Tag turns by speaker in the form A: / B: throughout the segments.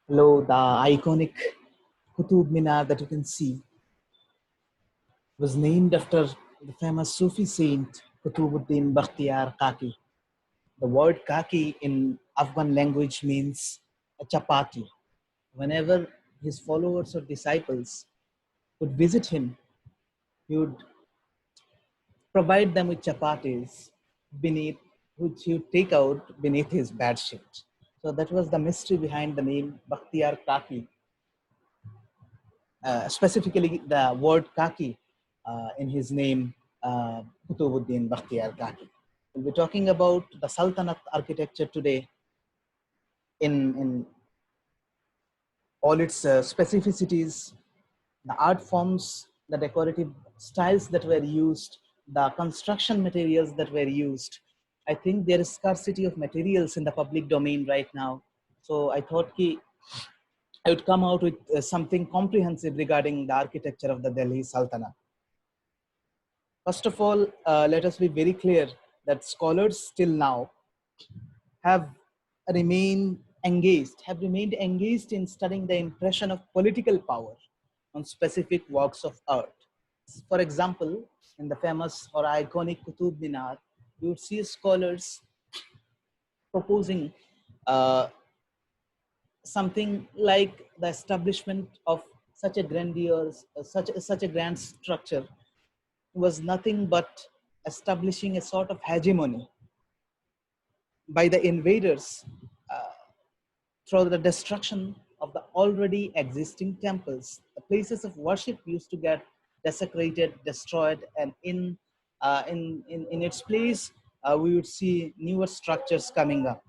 A: Below the iconic Qutub Minar that you can see was named after the famous Sufi saint Qutubuddin Bakhtiyar Kaki. The word kaki in Afghan language means a chapati. Whenever his followers or disciples would visit him, he would provide them with chapatis beneath, which he would take out beneath his bed sheet. So that was the mystery behind the name Bakhtiyar Kaki, specifically the word kaki in his name, Qutubuddin Bakhtiyar Kaki. We'll be talking about the Sultanate architecture today in all its specificities, the art forms, the decorative styles that were used, the construction materials that were used. I think there is scarcity of materials in the public domain right now. So I thought I would come out with something comprehensive regarding the architecture of the Delhi Sultanate. First of all, let us be very clear that scholars still now have have remained engaged in studying the impression of political power on specific works of art. For example, in the famous or iconic Qutub Minar, you would see scholars proposing uh, something like the establishment of such a grandiose, such a grand structure was nothing but establishing a sort of hegemony by the invaders uh, through the destruction of the already existing temples. The places of worship used to get desecrated, destroyed, and in its place, we would see newer structures coming up.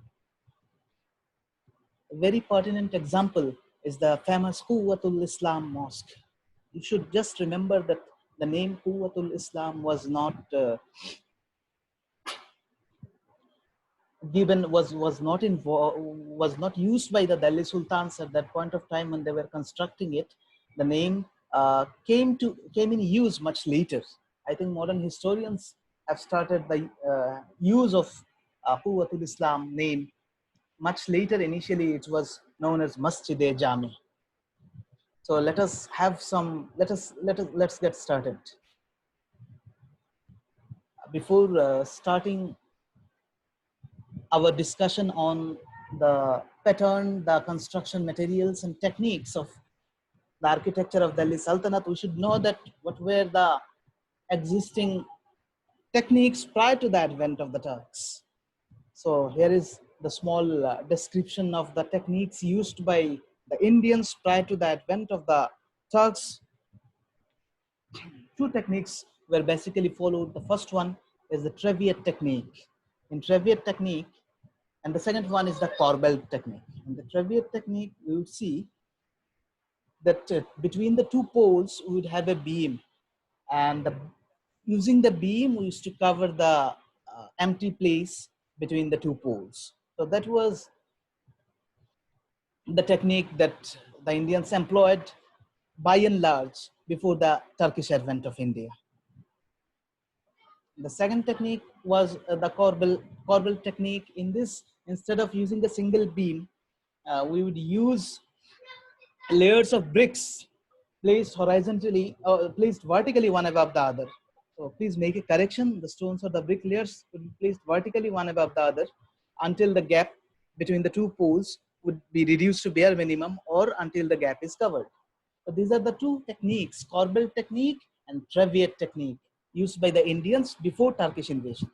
A: A very pertinent example is the famous Quwwatul Islam Mosque. You should just remember that the name Quwwatul Islam was not given was not used by the Delhi Sultans at that point of time when they were constructing it. The name came in use much later. I think modern historians have started the use of Quwwatul Islam name much later. Initially, it was known as Masjid-e Jami. So let us have some. Let's get started. Before starting our discussion on the pattern, the construction materials and techniques of the architecture of Delhi Sultanate, we should know that what were the existing techniques prior to the advent of the Turks. So here is the small description of the techniques used by the Indians prior to the advent of the Turks. Two techniques were basically followed. The first one is the Treviate technique. In Treviate technique, and the second one is the corbel technique. In the Treviate technique, we would see that between the two poles, we would have a beam, and using the beam, we used to cover the empty place between the two poles. So that was the technique that the Indians employed by and large before the Turkish advent of India. The second technique was the corbel technique. In this, instead of using a single beam, we would use layers of bricks placed horizontally or placed vertically one above the other. So please make a correction. The stones or the brick layers would be placed vertically one above the other until the gap between the two poles would be reduced to bare minimum or until the gap is covered. So these are the two techniques, corbel technique and Treviate technique, used by the Indians before Turkish invasion.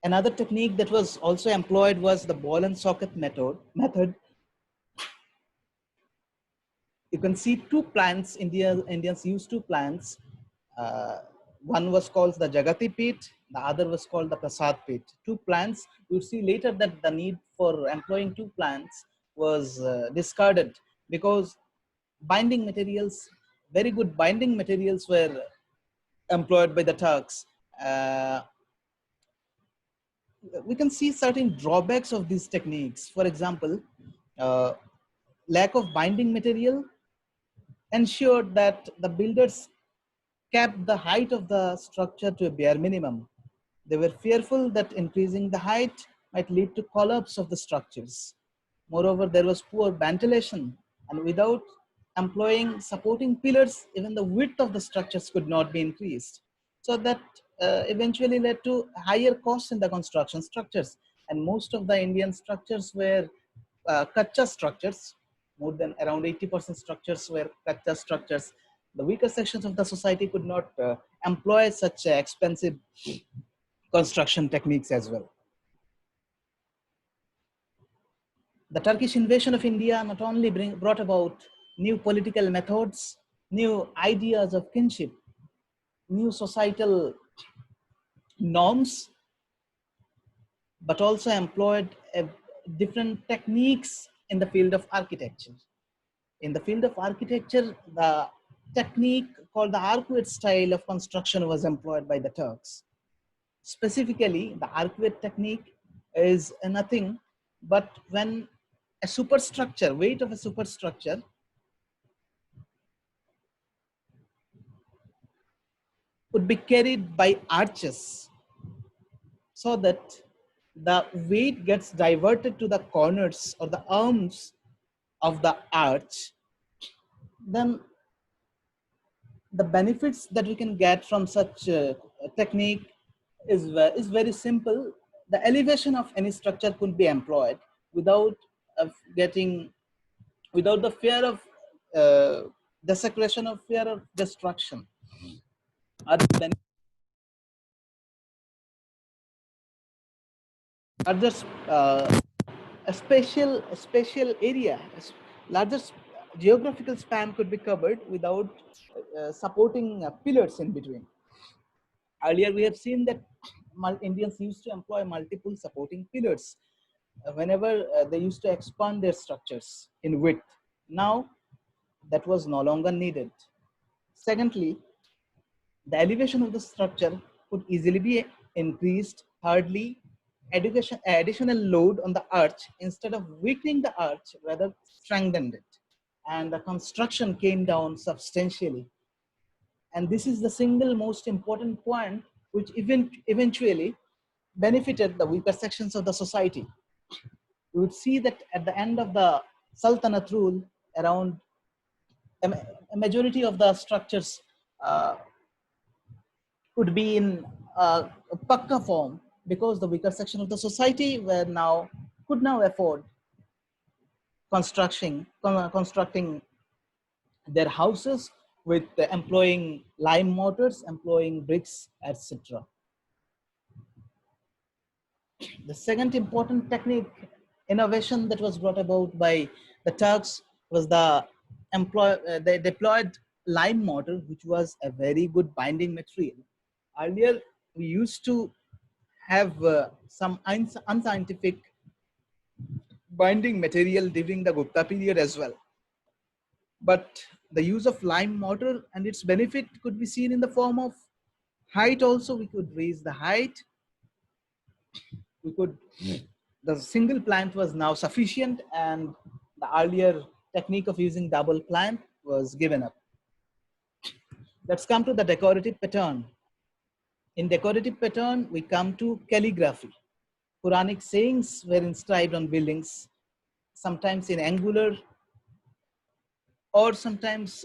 A: Another technique that was also employed was the ball and socket method. You can see two plants. Indians used two plants. Uh, One was called the Jagati Pit, the other was called the Prasad Pit. Two plants. You see later that the need for employing two plants was discarded because binding materials, very good binding materials were employed by the Turks. We can see certain drawbacks of these techniques. For example, uh, lack of binding material ensured that the builders kept the height of the structure to a bare minimum. They were fearful that increasing the height might lead to collapse of the structures. Moreover, there was poor ventilation, and without employing supporting pillars, even the width of the structures could not be increased. So that eventually led to higher costs in the construction structures. And most of the Indian structures were kacha structures. More than around 80% structures were kacha structures. The weaker sections of the society could not employ such expensive construction techniques as well. The Turkish invasion of India not only brought about new political methods, new ideas of kinship, new societal norms, but also employed different techniques in the field of architecture. In the field of architecture, the technique called the arcuate style of construction was employed by the Turks. Specifically, the arcuate technique is nothing but when a superstructure, weight of a superstructure would be carried by arches so that the weight gets diverted to the corners or the arms of the arch, then the benefits that we can get from such technique is very simple. The elevation of any structure could be employed without getting, without the fear of desecration or fear of destruction. Other are just a spatial area, larger geographical span could be covered without supporting pillars in between. Earlier, we have seen that Indians used to employ multiple supporting pillars whenever they used to expand their structures in width. Now, that was no longer needed. Secondly, the elevation of the structure could easily be increased. Thirdly, additional load on the arch instead of weakening the arch, rather strengthened it. And the construction came down substantially. And this is the single most important point which eventually benefited the weaker sections of the society. We would see that at the end of the Sultanate rule, around a majority of the structures would be in a pakka form because the weaker section of the society could now afford constructing their houses with employing lime mortars, employing bricks, etc. The second important technique innovation that was brought about by the Turks was they deployed lime mortar, which was a very good binding material. Earlier, we used to have some unscientific binding material during the Gupta period as well. But the use of lime mortar and its benefit could be seen in the form of height also. We could raise the height. We could, the single plant was now sufficient and the earlier technique of using double plant was given up. Let's come to the decorative pattern. In decorative pattern, we come to calligraphy. Quranic sayings were inscribed on buildings, sometimes in angular or sometimes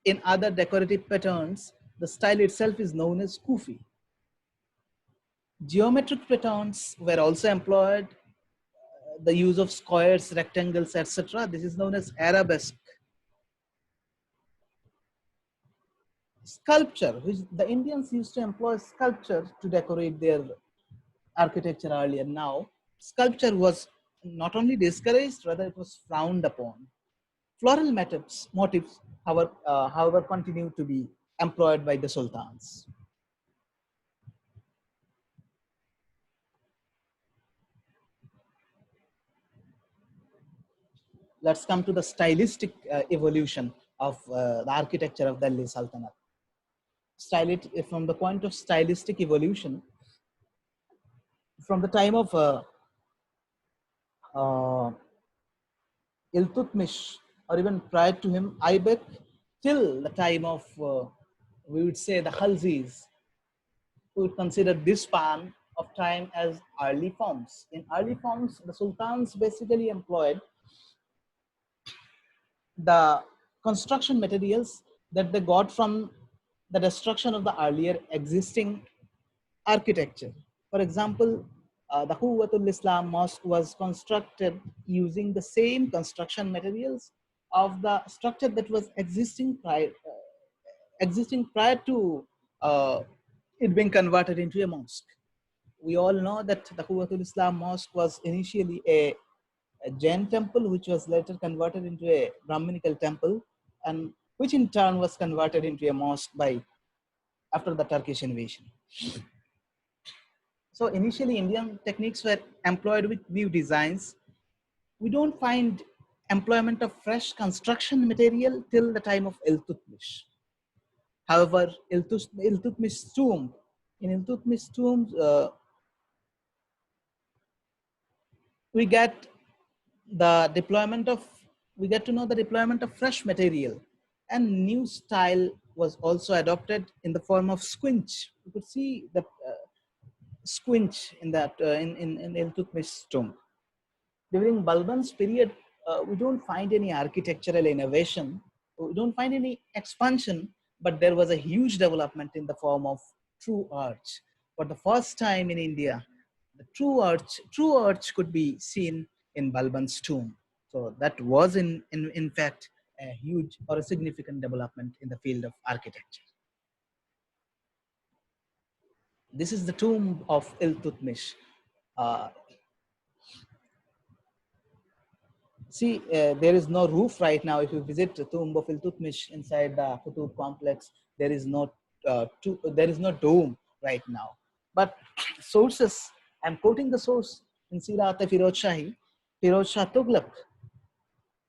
A: in other decorative patterns. The style itself is known as Kufi. Geometric patterns were also employed, the use of squares, rectangles, etc. This is known as arabesque. Sculpture, which the Indians used to employ sculpture to decorate their architecture earlier. Now, sculpture was not only discouraged, rather it was frowned upon. Floral motifs however, continue to be employed by the sultans. Let's come to the stylistic evolution of the architecture of Delhi Sultanate. From the point of stylistic evolution, from the time of uh, Iltutmish, or even prior to him, Aibak, till the time of we would say the Khalzis, we would consider this span of time as early forms. In early forms, the sultans basically employed the construction materials that they got from the destruction of the earlier existing architecture. For example, the Quwwatul Islam Mosque was constructed using the same construction materials of the structure that was existing prior to uh, it being converted into a mosque. We all know that the Quwwatul Islam Mosque was initially a Jain temple, which was later converted into a Brahminical temple, and which in turn was converted into a mosque by after the Turkish invasion. So initially, Indian techniques were employed with new designs. We don't find employment of fresh construction material till the time of Iltutmish. However, Iltutmish's tomb, in Iltutmish's tomb, we get the deployment of we get to know the deployment of fresh material, and new style was also adopted in the form of squinch. You could see the squinch in that in Iltutmish's tomb. During Balban's period, we don't find any architectural innovation, we don't find any expansion, but there was a huge development in the form of true arch. For the first time in India, the true arch could be seen in Balban's tomb. So that was in fact a huge or a significant development in the field of architecture. This is the tomb of Iltutmish. Uh, See, there is no roof right now. If you visit the tomb of Iltutmish inside the Qutub complex, there is no dome right now. But sources, I'm quoting the source in Sirat Firoz Shahi, Firoz Shah Tughlaq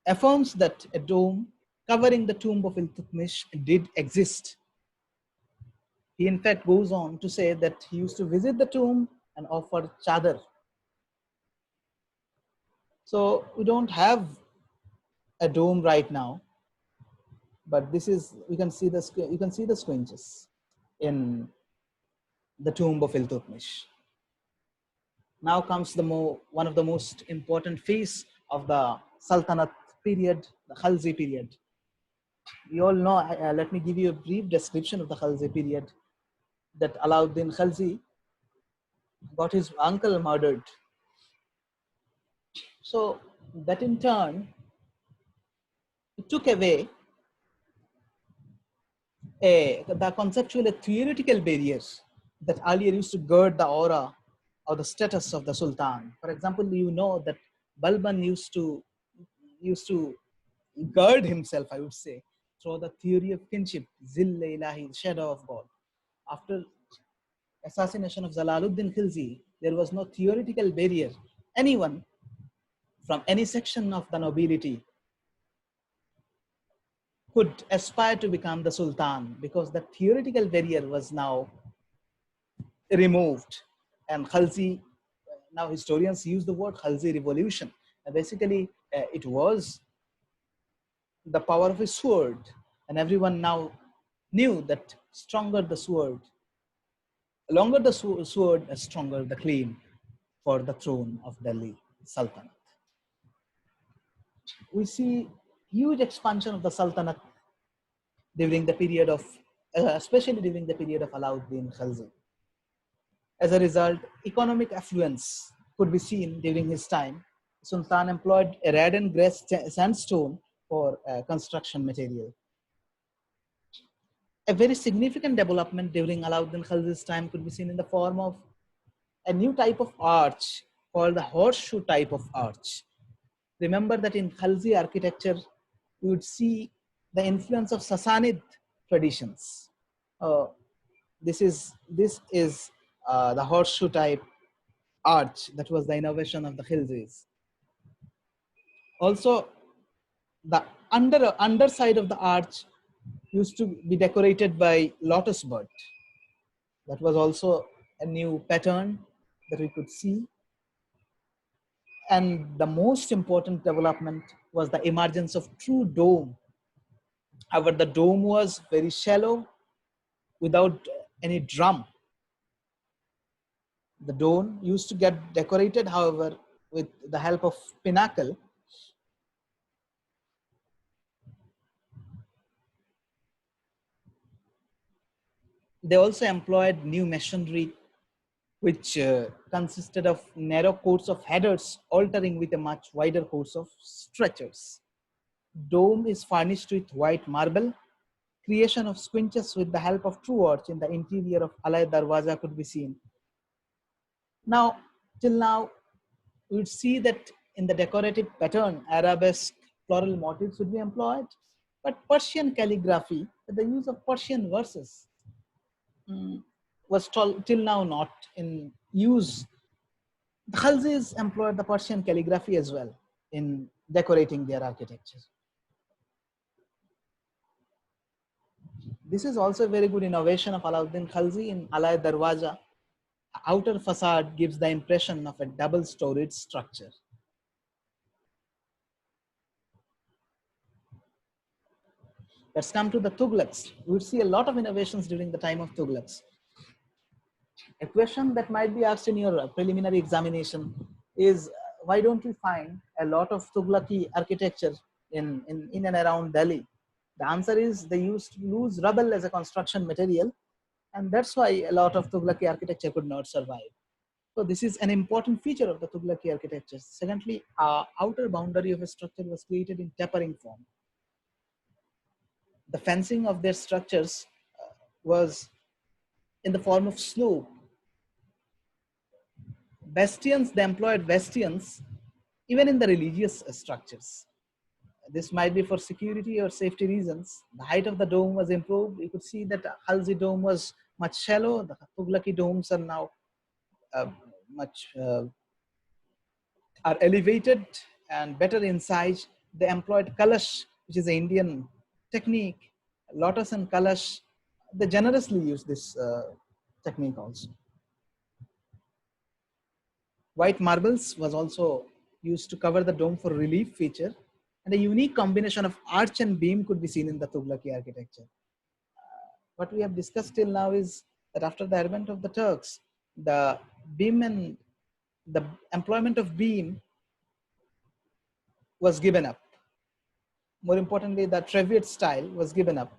A: affirms that a dome covering the tomb of Iltutmish did exist. He in fact goes on to say that he used to visit the tomb and offer chadar. So we don't have a dome right now, but this is you can see the squinches in the tomb of Iltutmish. Now comes one of the most important phase of the Sultanate period, the Khalzi period. We all know. Let me give you a brief description of the Khalzi period. That Alauddin Khalzi got his uncle murdered. So that in turn it took away the conceptual and theoretical barriers that earlier used to gird the aura or the status of the Sultan. For example, you know that Balban used to gird himself, I would say, through the theory of kinship, Zill Ilahi, shadow of God. After assassination of Jalaluddin Khilji, there was no theoretical barrier. Anyone from any section of the nobility could aspire to become the Sultan because the theoretical barrier was now removed. And Khalzi, now historians use the word Khalzi revolution. And basically, it was the power of a sword. And everyone now knew that stronger the sword, longer the sword, stronger the claim for the throne of Delhi Sultanate. We see huge expansion of the Sultanate during the period of, especially during the period of Alauddin Khalzi. As a result, economic affluence could be seen during his time. Sultan employed a red and grey sandstone for construction material. A very significant development during Alauddin Khalji's time could be seen in the form of a new type of arch called the horseshoe type of arch. Remember that in Khalji architecture, you would see the influence of Sassanid traditions. Uh, this is the horseshoe type arch that was the innovation of the Khilzis. Also, the underside of the arch used to be decorated by lotus bud. That was also a new pattern that we could see. And the most important development was the emergence of true dome. However, the dome was very shallow without any drum. The dome used to get decorated, however, with the help of pinnacle. They also employed new machinery, which consisted of narrow course of headers altering with a much wider course of stretchers. Dome is furnished with white marble. Creation of squinches with the help of true arch in the interior of Alai Darwaza could be seen. Now, till now, we'd see that in the decorative pattern, arabesque floral motifs would be employed, but Persian calligraphy, the use of Persian verses, was till now not in use. The Khalzis employed the Persian calligraphy as well in decorating their architecture. This is also a very good innovation of Alauddin Khalzi in Alai Darwaza. The outer facade gives the impression of a double-storied structure. Let's come to the Tughlaqs. We would see a lot of innovations during the time of Tughlaqs. A question that might be asked in your preliminary examination is why don't we find a lot of Tughlaqi architecture in and around Delhi? The answer is they used to use rubble as a construction material, and that's why a lot of Tughlaqi architecture could not survive. So this is an important feature of the Tughlaqi architecture. Secondly, outer boundary of a structure was created in tapering form. The fencing of their structures was in the form of slope. Bastions, they employed bastions even in the religious structures. This might be for security or safety reasons. The height of the dome was improved. You could see that Halzi dome was much shallow. The Tughlaqi domes are now much are elevated and better in size. They employed kalash, which is an Indian technique. Lotus and kalash, they generously use this technique also. White marbles was also used to cover the dome for relief feature, and a unique combination of arch and beam could be seen in the Tughlaqi architecture. What we have discussed till now is that after the advent of the Turks, the beam and the employment of beam was given up. More importantly, the Traviate style was given up.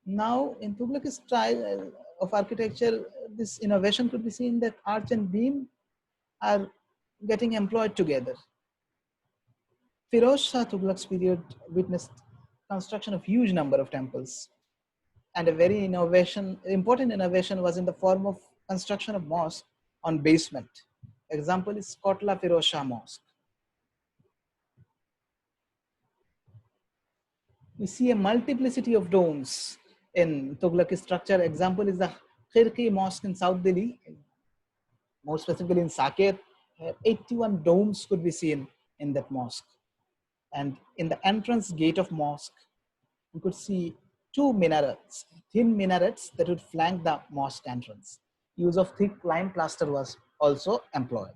A: Now, in Tughlaqi style of architecture, this innovation could be seen that arch and beam are getting employed together. Firoz Shah Tughlaq's period witnessed construction of huge number of temples, and a very important innovation was in the form of construction of mosque on basement. Example is Kotla Firoz Shah Mosque. We see a multiplicity of domes in Tughlaqi structure. Example is the Khirki Mosque in South Delhi, more specifically in Saket. 81 domes could be seen in that mosque. And in the entrance gate of mosque, you could see two minarets, thin minarets that would flank the mosque entrance. Use of thick lime plaster was also employed.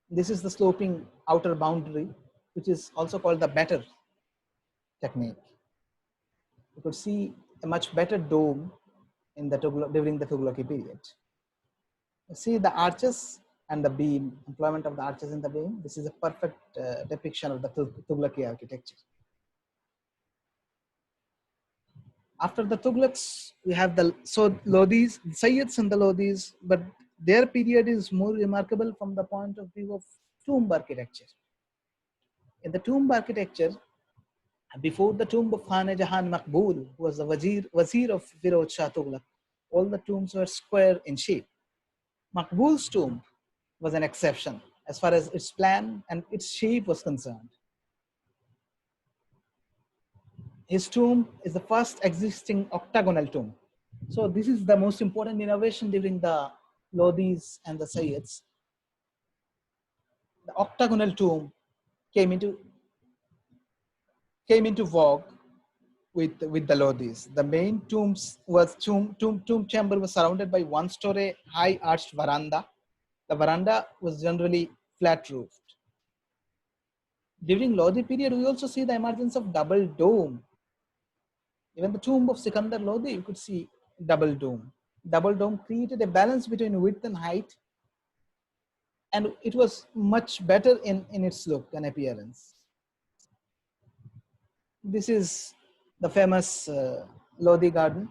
A: This is the sloping outer boundary, which is also called the batter technique. You could see a much better dome in the during the Tughlaqi period. You see the arches and the beam, employment of the arches in the beam. This is a perfect depiction of the Tughlaqi architecture. After the Tughlaqs, we have the Lodis, Sayyids and the Lodis, but their period is more remarkable from the point of view of tomb architecture. In the tomb architecture, before the tomb of Khan Jahan Maqbool, who was the wazir of Firoz Shah Tughlaq, all the tombs were square in shape. Maqbool's tomb was an exception as far as its plan and its shape was concerned. His tomb is the first existing octagonal tomb. So this is the most important innovation during the Lodis and the Sayyids. The octagonal tomb came into vogue with the Lodis. The main tomb chamber was surrounded by one-story high arched veranda. The veranda was generally flat roofed. During Lodi period, we also see the emergence of double dome. Even the tomb of Sikandar Lodi, you could see double dome. Double dome created a balance between width and height, and it was much better in its look and appearance. This is the famous Lodi Garden.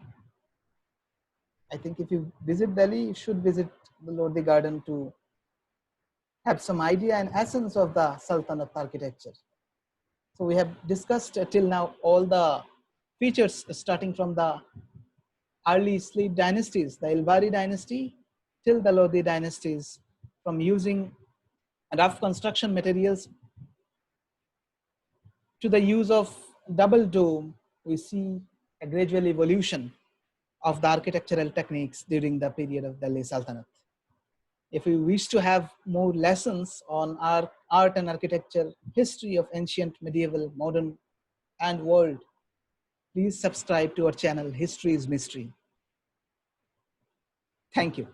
A: I think if you visit Delhi, you should visit the Lodi Garden to have some idea and essence of the Sultanate architecture. So we have discussed till now all the features starting from the early sleep dynasties, the Ilbari dynasty till the Lodi dynasties, from using rough construction materials to the use of double dome. We see a gradual evolution of the architectural techniques during the period of Delhi Sultanate. If we wish to have more lessons on our art and architecture, history of ancient, medieval, modern, and world, please subscribe to our channel, History is Mystery. Thank you.